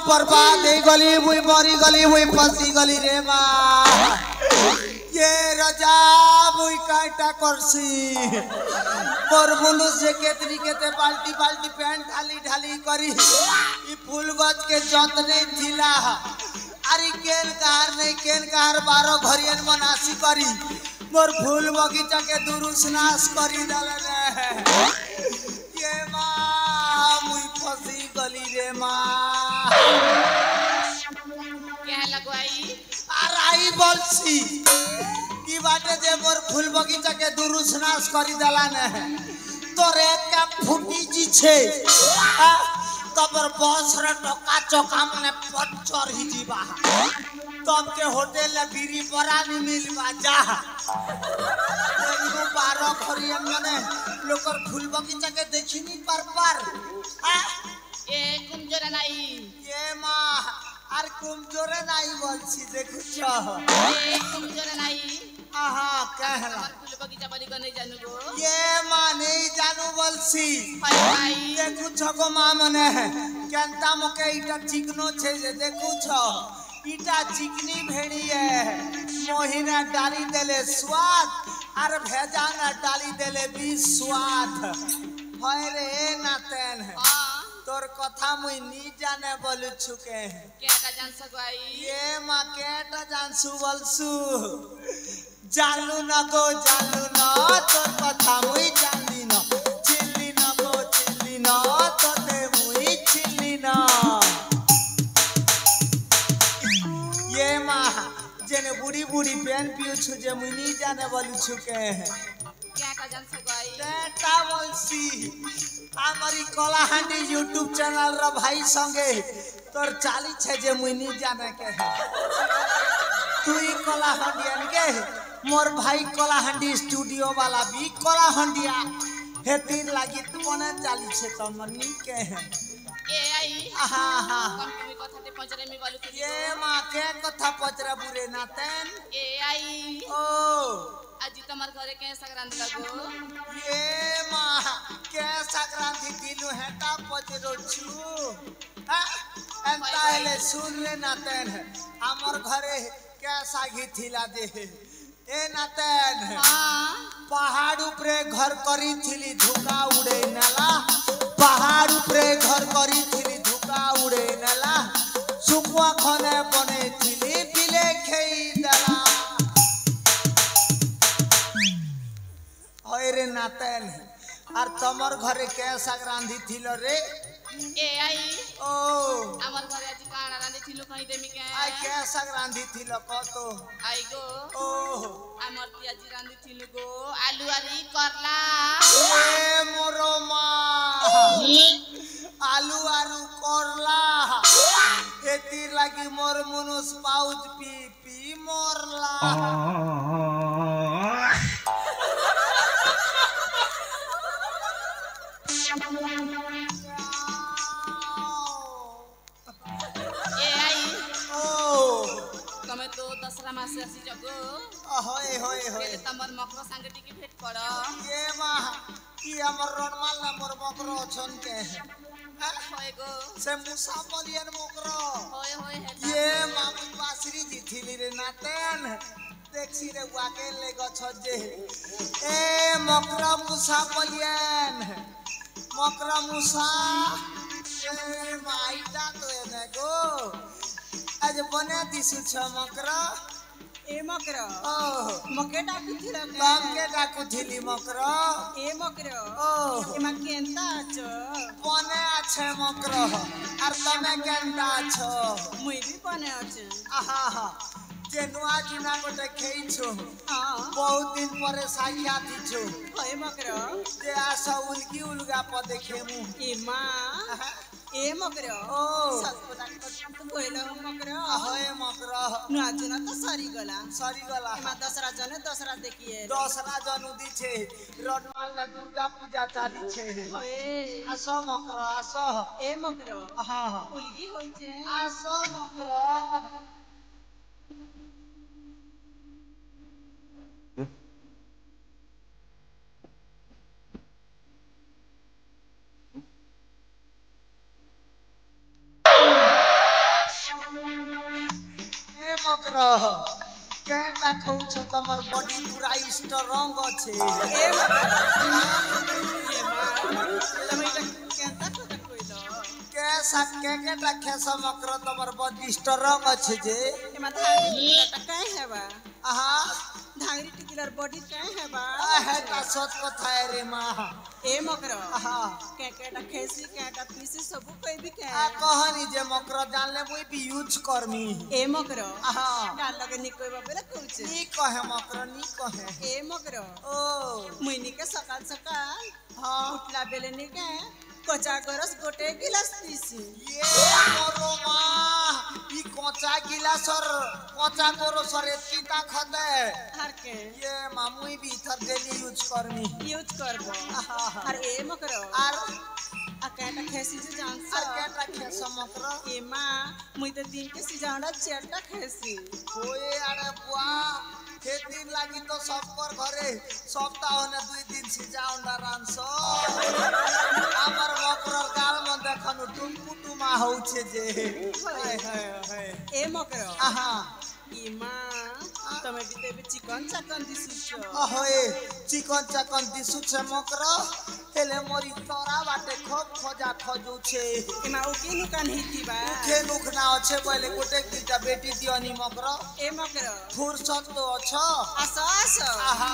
बर्बाद हो गली मुई मरी गली मुई फंसी गली रे माँ ये रजा मुई काटा करसी मोर मुनु से केतरी केते बाल्टी बाल्टी पैंट ढाली ढाली करी ई फूल गज के जतने थिला अरे केन कार 12 घरियन मनासी करी मोर फूल बगीचा के दुरुस नाश करी डाले ये माँ मुई फंसी गली रे माँ क्या लगवाई आराई बोलसी की बाटे जे मोर फूल बगीचा के दुरुस नाश करी डाला ने तोरे का फुटी जी छे तबर बस रे टका चका मने पच्चर ही जीवा तब के होटल ले बीरी बरा नहीं मिलवा जा देखो 12 खरियन मने लोकर फूल बगीचा के देखी नहीं पर ए कुमजोरे नाई ये माँ आर कुमजोरे नाई बोलसी देखो छ ए कुमजोरे नाई आहा कहला फूल बगीचा बनी को नहीं जानू गो ये माँ नहीं जानू बोलसी भाई देखो छ गो माँ मने केनता मके इटा चिकनो छे जे देखो छ इटा चिकनी भेड़ी है मोहिना डाली देले स्वाद आर भेजा ना डाली देले भी स्वाद हाय रे नातेन तोर कथा मुई नी जाने बोलु छुके केटा जान सकवाई ये माँ केटा जानसु बोलसु जानलु न गो जानलु न तोर कथा मुई जानली न चिल्ली न गो चिल्ली न तोते मुई चिल्ली न ये माँ जेने बुढ़ी बुढ़ी पेन पियो छु जे मुई नी जाने बोलु छुके केटा जान सकवाई केटा बोलसी हमारी कलाहांडी यूट्यूब चैनल रा भाई संगे तोर चाली छे जे मुई नी जाने के तू ही कलाहांडियन के मोर भाई कलाहांडी स्टूडियो वाला भी कलाहांडिया हेतिर लागी तू ने चाली छे त मन्नी के ए आई आहा हा कंपनी कथा ते पचरे में बोलु ये मां के कथा पचरा बुरे नातेन ए आई ओ आज तमार घरे के संक्रांति लगो ये माँ के संक्रांति दिलु हेटा पचरो छु एंता हेले सुन ले नातेन हमर घरे के सागी थिला दे ए नातेन हां पहाड़ ऊपरे घर करी थिली धुका उड़े नला पहाड़ ऊपरे घर करी थिली धुका उड़े नला सुकुआ खने बने थिली बिले खेई दला रे नातेन और तमर घरे के संक्रांति थिलो रे ए आई ओ हमर घरे आज काना रांधी थिलो कहि देमी के आई के संक्रांति थिलो कतो आई गो ओ हमर पियाजी रांधी थिलो गो आलू आरी करला ए मोरो माँ आलू आरू करला एतिर लागी मोर मनुष पाउज पी पी मोरला दसरा मास आसी जगो होय होय होय केले तमर मकर संगे टिकी भेट कर ये माँ की हमर रोडमाल ना मोर मकरो छन के होय गो से मुसा पलियन मकरो होय होय ये मामू बासरी जी थिली रे नातेन देखसी रे वाके ले ग छजे ए मकरा मुसा पलियन मकरा मुसा ए माइटा तो एने गो आज बने दिसु छ मकरा ए मकरा ओ मके डाकू थिला काम के डाकू थिली मकरा ए मकरा ओ एमा केनता छ बने आछे मकरा आर तमे केनता छ मुई भी बने छ आहा हा जे नुआ जुना गोटे खेई छु हां बहुत दिन परे साइया थी छु ए मकरा जे आसा उलगी उलगा प देखे मु ए मां ए मकरो ओ सतपटा तो बोइलो मकरो होय मकर नुआजुना तो सरी गला सरीगला एमा दसरा जने दसरा देखिए दसरा जनुदी छे रनमाल ना दुर्गा पूजा चाली छे ओए आसो मकर आसो ए मकरो हाँ उलगी होई छे आसो मकर ए मकर केटा कहू छ तमर बॉडी पूरा स्ट्रांग छे ए मकरो ये मा तमे केंता को कोइलो कैसा केटा खेस मकर तमर बॉडी स्ट्रांग छे जे एमा धांगरी टकाय हेबा आहा धांगरी टिकिलर बॉडी काय हेबा है ता सच कथा है रे मां ए मकरो आहा केटा खेसी केटा पीसी सब कोई भी के आ कहानी जे मकर जान ले मुई भी यूज करमी ए मकरो आहा डाल लगे निकोय बाबेला कहूछ नी कहे मकर नी कहे ए मकरो ओ मुइनी के सकाल सकाल हां उठला बेले ने के कोचा गरस गोटे गिलास पीसी ये मोरो मां ई कोचा गिलास और कोचा कोरो सरे पीता खदे हर के ये मामुई भी इधर डेली यूज करमी यूज करबो आहा और ए मकरो आर केटा खेसी जे जान आर केटा खेस मकर ए मां मुई तो दिन के सिजावड़ा चेटा खेसी ओए अरे बुआ हे दिन लागी तो सब पर घरे सप्ताह ने 2 दिन सिजाउंडा रांसो आमर मकर गाल मन देखनु टुमपुटुमा होउछे जे हाय हाय हाय ए मकरो आहा ए मां तमे बिते बे चिकन चकन दिसुछ अहोए चिकन चकन दिसु छे मकर हेले मोरी तोरा बाटे खूब खोजा खोजू छे एमा उकी नुकान हिती बा मुखे नुख ना আছে বলে গোটে কিটা বেটি দিওনি মকর ए मकरो ফুরসত তো আছো आसो आसो आहा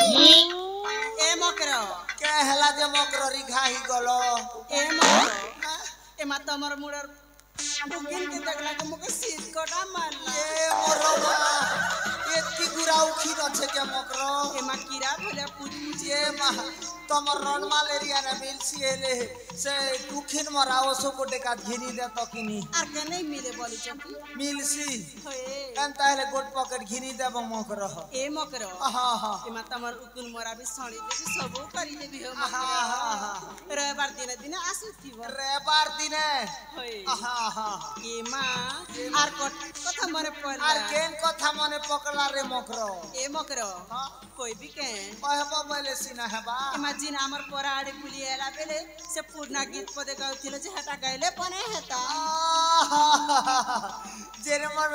ए मकरो के हेला जे मकर रिघाही गलो ए मकरो एमा तमर मुडर बुकिन के तगला के मुके सीट कोटा मारला ए मोरवा एती गुरा उखी रछे के मकर एमा कीड़ा भले पूछ ये मा तमर रन मलेरिया ने मिलसी हेले से दुखिन मराओ सो को डेका घिनी दे तो किनी आर के नहीं मिले बोली चकी मिलसी होए एंता हेले गोट पकड़ घिनी देब मकर ए मकरो आहा हा एमा तमर उकुन मोरा भी सड़ी देबी सब करी देबी हो आहा हा मकरो रविवार दिन दिन आसु थीबो रेबार दिने होए आहा हा ए मां आर कथा मने पड़ला आर केन कथा मने पकला रे मकर ए मकरो हां कोई भी के कहबो बोले सिना हेबा एमा जिन हमर पराड़ी पुलिएला बेले से पूर्णा गीत पदे गाउथिलो जे हटा गाइले पने हेता जेरे मन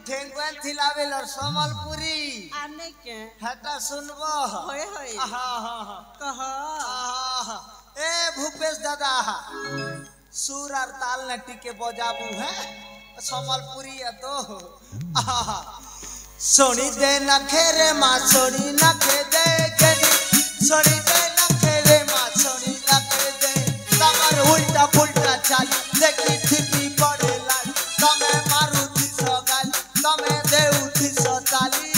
ठेंगवन थिलावेल और समलपुरी आ नहीं के हटा सुनबो होए होए आहा हा हा कह आहा ए भूपेश दादा सुर और ताल न टिके बजाबू है समलपुरी है तो आहा सोनी दे नखेरे मां सोनी नखे दे गनी सोनी दे नखेरे मां सोनी नखे दे तमर उल्टा पुल्टा चाल देखी थिपी पड़ेला तमे मारुति सगाल तमे देउठी सताली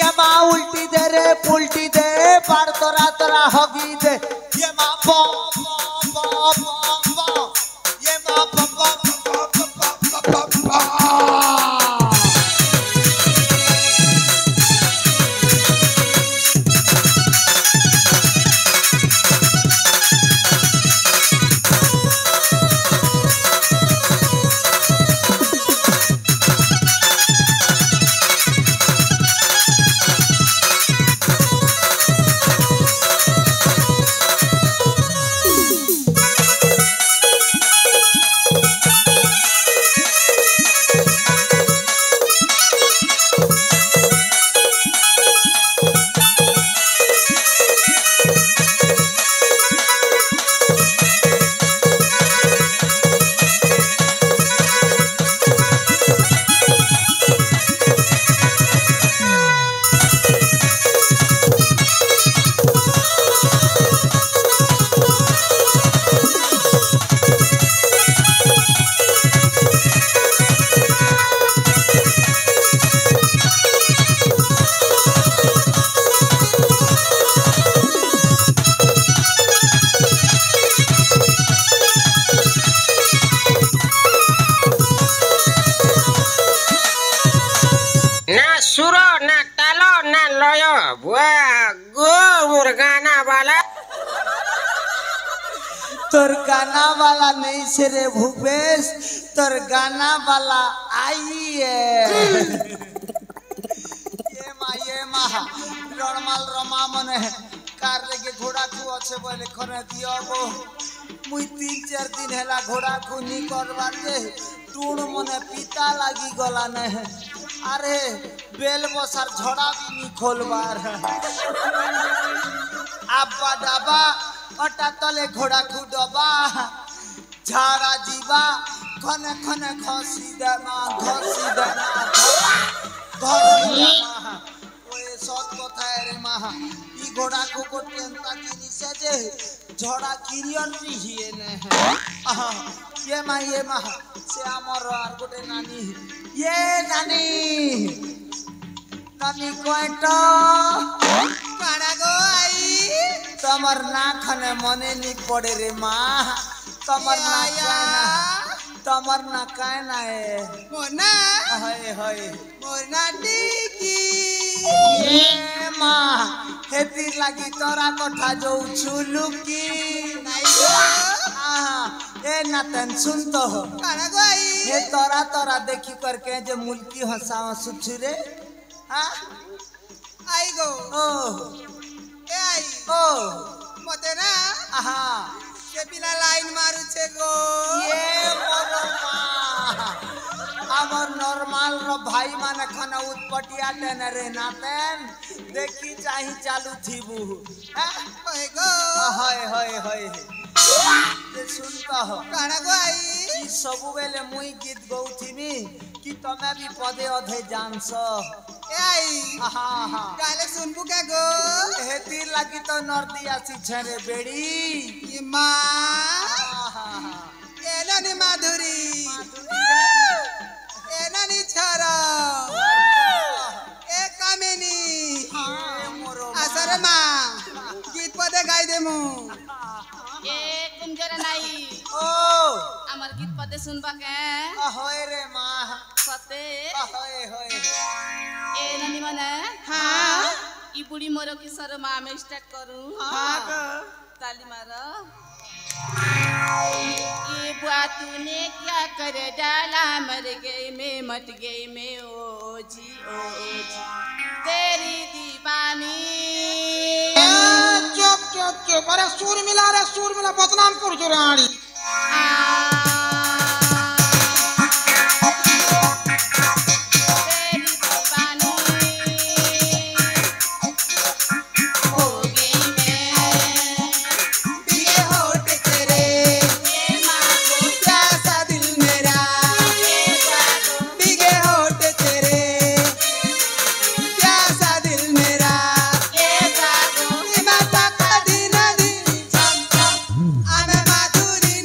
ये मां उल्टी दे रे पुल्टी दे पार तोरा तोरा हगी दे ये मां पो पो पो पो पो ये मां पो पो पो पो पो पो बुआ गो मुर्गाना वाला तोर गाना वाला नहीं से रे भूपेश, तोर गाना वाला आई है। ये माँ नॉर्मल रमा मने कार लेके घोड़ा खु अच्छे बोले खने दियो गो मुई 3-4 दिन हेला घोड़ा खु नी करबार जे टूण मने पिता लागी गला ने अरे बेल बसार झड़ा भी नी खोलबार आब्बा डाबा अटा तले घोड़ा खु डबा झाड़ा जीवा खने खने खसी देना घर सत कथा रे माहा ई घोड़ा को टेंता जिनिस जे झड़ा किरियन हिए ने ये माह से हमर आर गोटे नानी ये नानी कोइटा काड़ा गो आई तमर ना खने मने नी पड़े रे माँ तमर ना कहना है मोना हाय मोरना टिकी ये माँ हेती लगी तोरा कोठा जो चुलुकी ए नातन सुन तो हो काड़ा गो आई हे तोरा देखी करके जो मुल्की हंसावा सुछुरे हाँ आई गो ओ ए आई ओ मते ना आहा के पिला लाइन मारू छे गो ये मोरो माँ আমার নরমাল র ভাই মানে খানা উৎপটিয়া টেনে রে নাতেন দেখি চাহি চালু থিবু ओए गो হয় শুনতা হ काड़ा गो आई ई सबु बेले मुई गीत गौथिमी कि तमे भी पदे अधे जानस ए आई आहा गाले सुनबू के गो हेती लागी तो नर्दी आसी छरे बेड़ी ये माँ आहा एना नि माधुरी एना नि छरा ए कामिनी मोरो आसर माँ गीत पदे गाई दे मु ए कुमजरा नाई ओ আমার গীত পদে শুনবা কে ahoy রে মা সতে ahoy ए नानी माने हाँ ई बुढ़ी मोरो की सर माँ में स्टार्ट करूं हाँ गो ताली मारो ये बुआ तूने क्या कर डाला मर गई मैं मट गई मैं ओ जी तेरी दीवानी चुप अरे सूर मिला बदनाम कर जो रानी I'm a Madhuri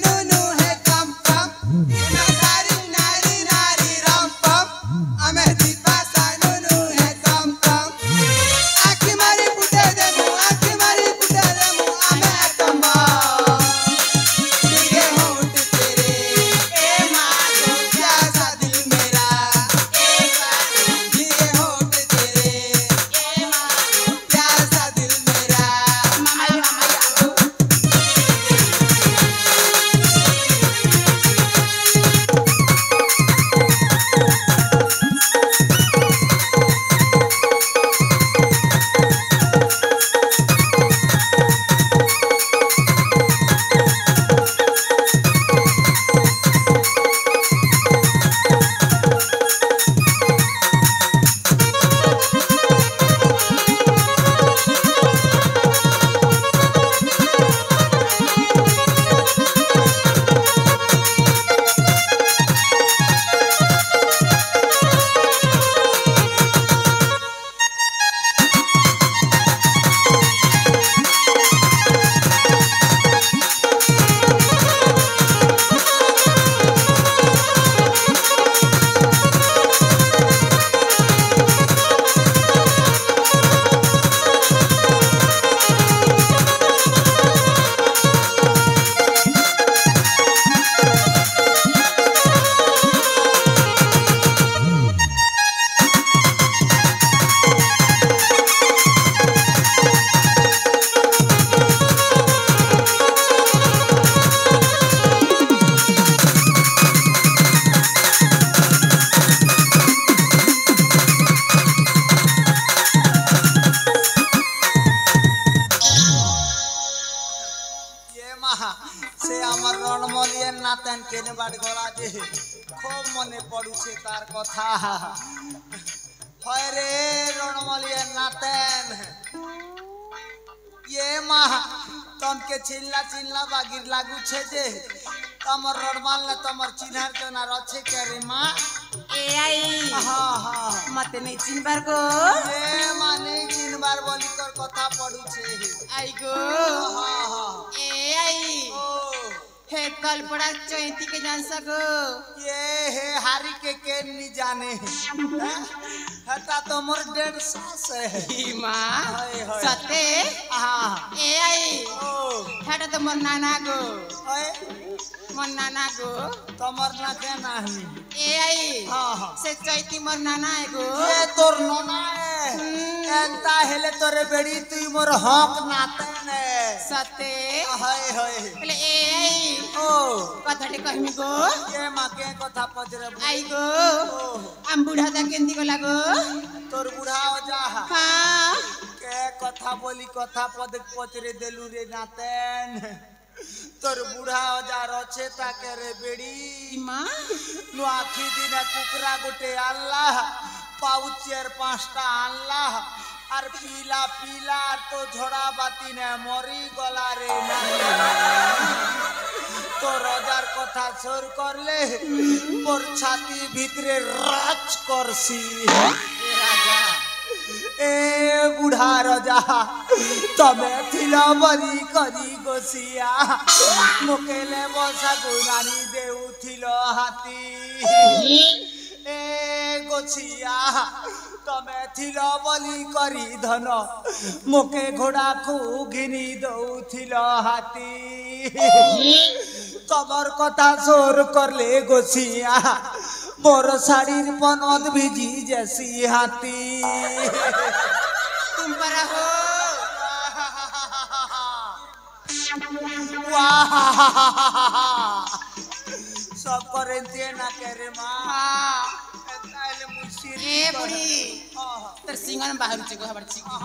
সে আমার রণমলিয়ের নাতেন কেনে বাড়ি গলা যে খুব মনে পড়ুছে তার কথা হয় রে রণমলিয়ের নাতেন ये माँ तमके चिल्ला चिल्ला बागिर लागू छे जे तमर रडमाल ने तमर चिन्हार जना रछे के रे माँ ए आई हाँ हाँ मत नहीं चिनबार गो ये माने चिनबार बोली कर कथा पड़ू छे आई गो हाँ हाँ ए आई ओ हे कल पड़ा चैती के जान सको ये है हारी के नहीं जाने हटा तो मोर 1.5 सास है माँ हाय, हाय। सते हाँ ए आई ओ हटा तो मोर नाना गो ओए मोर नाना गो तमर ना के नाही ए आई हाँ हाँ से चैती मोर नाना है गो ये तोर नोना है एंता हेले तोरे बेड़ी तू मोर हक नाते ने सते हाय हाय पहले ए आई ओ कथाटे कहमी गो ये माँ के कथा पजरे आई गो ओ आम बुढ़ा ता केंदी को लागो तोर बुढ़ा हो जा हाँ के कथा बोली कथा पद पचरे देलू रे नातेन तोर बुढ़ा हो जा रछे ताके रे बेड़ी माँ नु आखी दिन कुकरा गोटे आल्ला पाउचेर 5टा आल्ला আর পিলা পিলা তো ঝড়া বাতি নে মরি গলা রে তো রজার কথা সর করলে মোর ছাতি ভিতরে রাজ করছি রাজা এ বুড়া রাজা তবে থিলা বলি করি গসিয়া মুকেলে বসা গুনানি দেউথিল হাতি এ গছিয়া तमे थिल बलि करी धन मोके घोड़ा को घिनी दौथिल हाथी तमर कथा सोर करले गोसिया मोर शाड़ीर पनद भिजी जैसी हाथी तुम पर हो वाह सब करेंते ना करे माँ हाँ एताले मुसीर ए बुढ़ी तर सिंगन बाहर चको हमार चिकी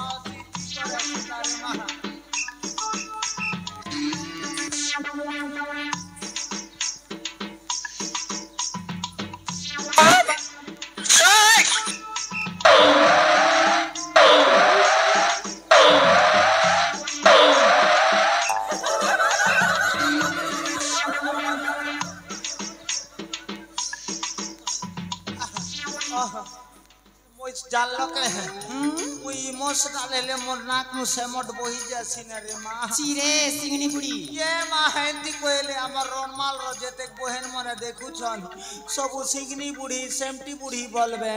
जानल के मुई इमोशनल हेले मोर नाक मु सेमट बही जासी न रे माँ चिरे सिंगनी बुढ़ी ये माँ हेंती कोइले हमर रोनमाल रो जेते बहन मने देखु छन सब सिंगनी बुढ़ी सेमटी बुढ़ी बोलबे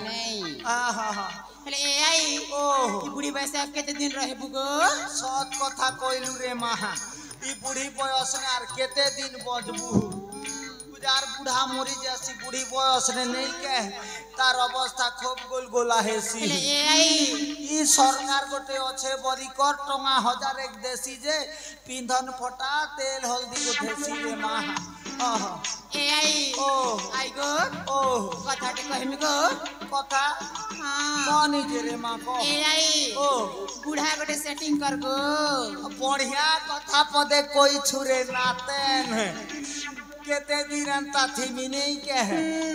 नहीं हां हां हां पहले ए आई ओ ई बुढ़ी वैसे अब केते दिन रहे बुगो सत कथा कइलु रे माँ ई बुढ़ी बयस ने आर केते दिन बजबू गुजार बूढ़ा मोरी जैसी बुढ़ी बयस ने नहीं के तार अवस्था खूब गोल गोला हेसी पहले ए आई ई सरकार गोटे अच्छे बड़ी कर टंगा 1000 एक देसी जे पिंधन फटा तेल हल्दी गोठेसी रे माँ ए आई ओ आई गो ओ कथाटे कहमी गो कथा हाँ कौन जे रे माँ को ए आई ओ बुढ़ा गोटे सेटिंग कर गो बढ़िया कथा पदे कोई छुरे नातेन केते दिन ताथी मिने के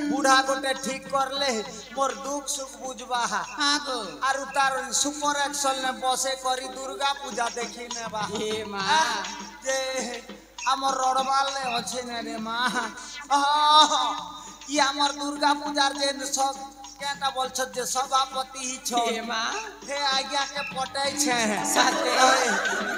बूढ़ा गोटे ठीक कर ले मोर दुख सुख बुझबा हाँ गो और तार सुपर एक्शन ने बसे करी दुर्गा पूजा देखी ने बा ए माँ जे हमर रडवाल ने अछि ने रे माँ ई हमर दुर्गा पूजार जे सब केटा बोलछ जे सभापति ही छ ए माँ हे आज्ञा के पटै छे साथे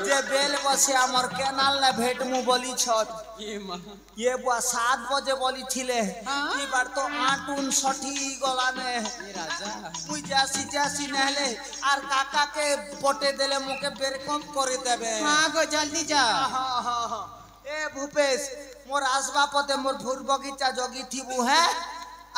जे बेल बसे हमर केनाल ने भेट मु बोली छ ए माँ ये बुआ 7 बजे बोली थिले हाँ? ई बार तो 8:59 गला ने ए राजा मुई जासी जासी नहले आर काका के पटे देले मोके बेर कम करे देबे हाँ गो जल्दी जा हां हां हां ए भूपेश मोर आसबा पते मोर फूल बगीचा जगी थीबू है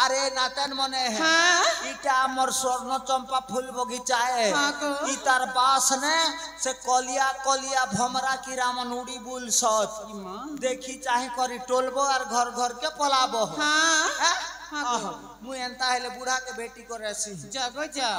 अरे नातन मने है हाँ इटा मोर स्वर्ण चंपा फूल बगीचा है हाँ गो ई तार बास ने से कलिया कलिया भमरा की रामन उड़ी बुल सत माँ देखी चाहे करी टोलबो और घर घर के पलाबो हाँ हाँ गो मु एंता हेले बूढ़ा के बेटी को रेसी जगो जा